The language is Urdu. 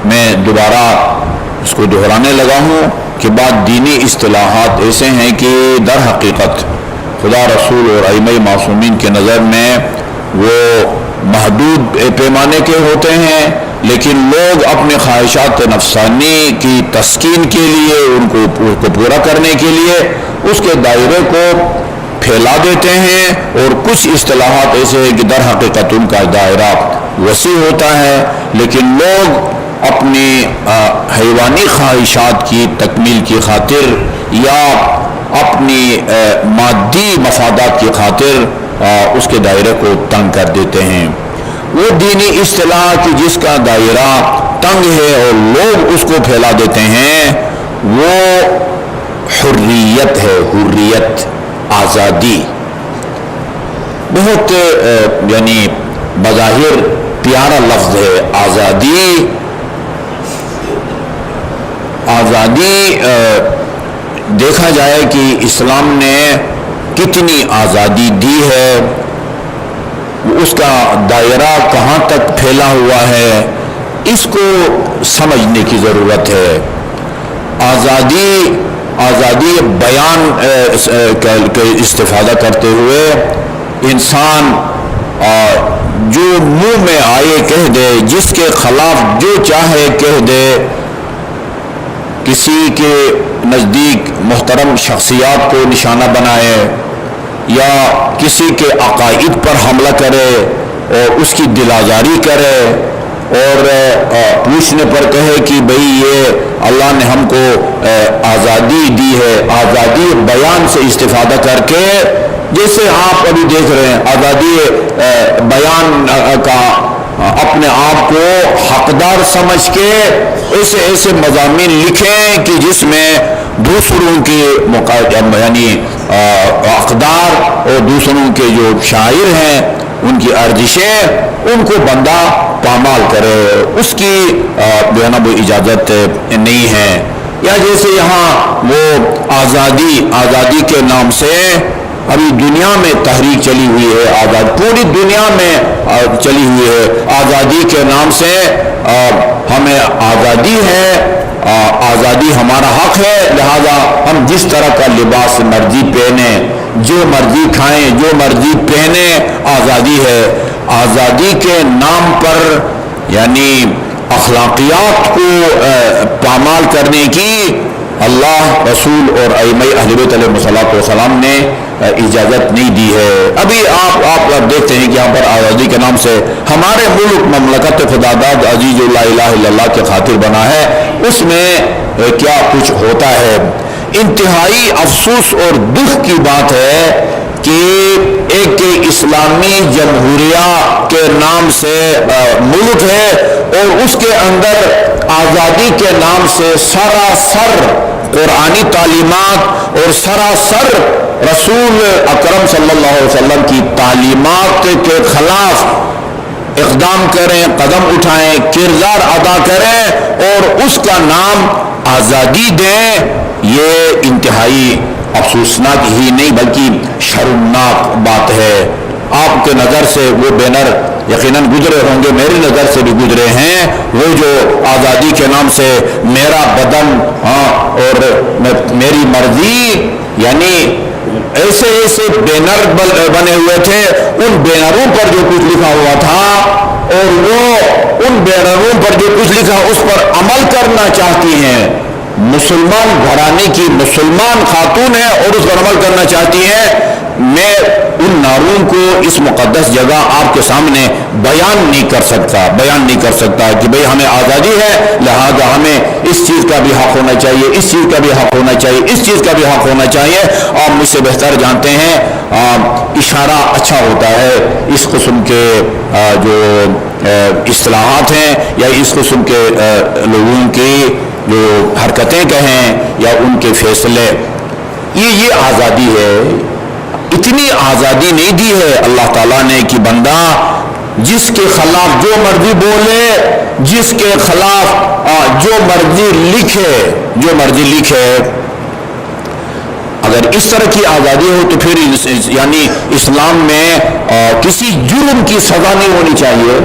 میں دوبارہ اس کو دہرانے لگا ہوں کہ بعض دینی اصطلاحات ایسے ہیں کہ در حقیقت خدا رسول اور ائمہ معصومین کے نظر میں وہ محدود پیمانے کے ہوتے ہیں، لیکن لوگ اپنے خواہشات نفسانی کی تسکین کے لیے ان کو پورا کرنے کے لیے اس کے دائرے کو پھیلا دیتے ہیں، اور کچھ اصطلاحات ایسے ہیں کہ در حقیقت ان کا دائرہ وسیع ہوتا ہے، لیکن لوگ اپنی حیوانی خواہشات کی تکمیل کی خاطر یا اپنی مادی مفادات کی خاطر اس کے دائرے کو تنگ کر دیتے ہیں۔ وہ دینی اصطلاح کی جس کا دائرہ تنگ ہے اور لوگ اس کو پھیلا دیتے ہیں وہ حریت ہے، حریت، آزادی۔ بہت یعنی بظاہر پیارا لفظ ہے آزادی۔ آزادی دیکھا جائے کہ اسلام نے کتنی آزادی دی ہے، اس کا دائرہ کہاں تک پھیلا ہوا ہے، اس کو سمجھنے کی ضرورت ہے۔ آزادی بیان کا استفادہ کرتے ہوئے انسان جو منہ میں آئے کہہ دے، جس کے خلاف جو چاہے کہہ دے، کسی کے نزدیک محترم شخصیات کو نشانہ بنائے یا کسی کے عقائد پر حملہ کرے اور اس کی دل آزاری کرے اور پوچھنے پر کہے کہ بھئی یہ اللہ نے ہم کو آزادی دی ہے، آزادی بیان سے استفادہ کر کے، جیسے آپ ابھی دیکھ رہے ہیں آزادی بیان کا اپنے آپ کو حقدار سمجھ کے ایسے مضامین لکھیں کہ جس میں دوسروں کے یعنی اقدار اور دوسروں کے جو شاعر ہیں ان کی ارزشیں ان کو بندہ پامال کرے، اس کی جو ہے نا وہ اجازت نہیں ہے۔ یا جیسے یہاں وہ آزادی کے نام سے ابھی دنیا میں تحریک چلی ہوئی ہے، پوری دنیا میں چلی ہوئی ہے، آزادی کے نام سے ہمیں آزادی ہے، آزادی ہمارا حق ہے، لہذا ہم جس طرح کا لباس مرضی پہنیں، جو مرضی کھائیں، جو مرضی پہنیں، آزادی ہے۔ آزادی کے نام پر یعنی اخلاقیات کو پامال کرنے کی اللہ، رسول اور ائمہ اہل بیت علیہ السلام نے اجازت نہیں دی ہے۔ ابھی آپ دیکھتے ہیں کہ یہاں پر آزادی کے نام سے ہمارے ملک مملکت خداداد عزیز لا الہ الا اللہ کی خاطر بنا ہے، اس میں کیا کچھ ہوتا ہے۔ انتہائی افسوس اور دکھ کی بات ہے کہ ایک اسلامی جمہوریہ کے نام سے ملک ہے اور اس کے اندر آزادی کے نام سے سراسر قرآنی تعلیمات اور سراسر رسول اکرم صلی اللہ علیہ وسلم کی تعلیمات کے خلاف اقدام کریں، قدم اٹھائیں، کردار ادا کریں اور اس کا نام آزادی دیں، یہ انتہائی افسوسناک ہی نہیں بلکہ شرمناک بات ہے۔ آپ کے نظر سے وہ بینر یقیناً گزرے ہوں گے، میری نظر سے بھی گزرے ہیں، وہ جو آزادی کے نام سے میرا بدن اور میری مرضی، یعنی ایسے بینر بنے ہوئے تھے، ان بینروں پر جو کچھ لکھا ہوا تھا اور وہ ان بینروں پر جو کچھ لکھا اس پر عمل کرنا چاہتی ہیں، مسلمان گھرانے کی مسلمان خاتون ہے اور اس پر عمل کرنا چاہتی ہیں۔ میں ان ناروں کو اس مقدس جگہ آپ کے سامنے بیان نہیں کر سکتا کہ بھئی ہمیں آزادی ہے، لہذا ہمیں اس چیز کا بھی حق ہونا چاہیے، اس چیز کا بھی حق ہونا چاہیے، اس چیز کا بھی حق ہونا چاہیے۔ آپ مجھ سے بہتر جانتے ہیں، اشارہ اچھا ہوتا ہے اس قسم کے جو اصطلاحات ہیں یا اس قسم کے لوگوں کی جو حرکتیں کہیں یا ان کے فیصلے، یہ آزادی ہے۔ اتنی آزادی نہیں دی ہے اللہ تعالیٰ نے کہ بندہ جس کے خلاف جو مرضی بولے، جس کے خلاف جو مرضی لکھے۔ اگر اس طرح کی آزادی ہو تو پھر یعنی اسلام میں کسی جرم کی سزا نہیں ہونی چاہیے۔